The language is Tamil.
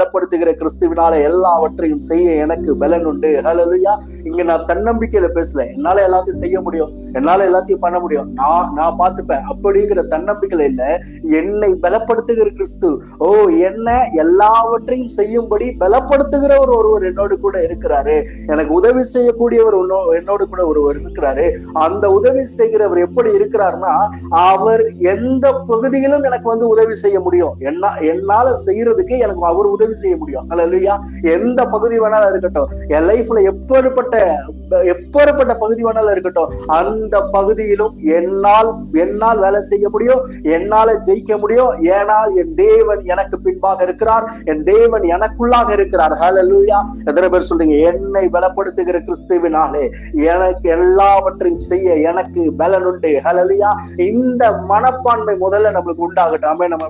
பலப்படுத்துகிற கிறிஸ்துவினால எல்லாவற்றையும் செய்ய எனக்கு பலன் உண்டு. ஹல்லேலூயா. இங்க நான் தன்னம்பிக்கையில பேசல. என்னால எல்லாத்தையும் செய்ய முடியும், என்னால எல்லாத்தையும் பண்ண முடியும், நான் பார்த்துப்பேன் அப்படிங்கிற தன்னம்பிக்கையில இல்ல. என்னை பலப்படுத்துகிற கிறிஸ்து, என்ன எல்லாவற்றையும் செய்யும்படி பலப்படுத்துகிறவர் ஒருவர் என்னோடு கூட இருக்கிறாரு. எனக்கு உதவி செய்யக்கூடியவர் என்னோடு கூட ஒருவர் இருக்கிறாரு. அந்த உதவி செய்கிறவர் எப்படி இருக்கிறார்னா, அவர் எந்த பகுதியிலும் எனக்கு உதவி செய்ய முடியும். என்னால செய்யறதுக்கு எனக்கு அவர் உதவி செய்ய முடியும். அல்லேலூயா. எந்த பகுதி வேணாலும் இருக்கட்டும், என் லைஃப்ல எப்பேற்பட்ட பகுதி வேணாலும் இருக்கட்டும், அந்த பகுதியிலும் என்னால் வேலை செய்ய முடியும், என்னால ஜெயிக்க முடியும். ஏனால் என் தேவன் எனக்கு பின்பாக இருக்கிறார், என் தேவன் எனக்குள்ளாக இருக்கிறார். ஹல்லேலூயா. எத்தனை பேர் சொல்றீங்க, என்னை பலப்படுத்துகிற கிறிஸ்துவினாலே எனக்கு எல்லாவற்றையும் செய்ய எனக்கு பலன் உண்டு. ஹல்லேலூயா. இந்த மனப்பான்மை முதல்ல நம்மளுக்கு உண்டாகட்டும். ஆமென். நம்ம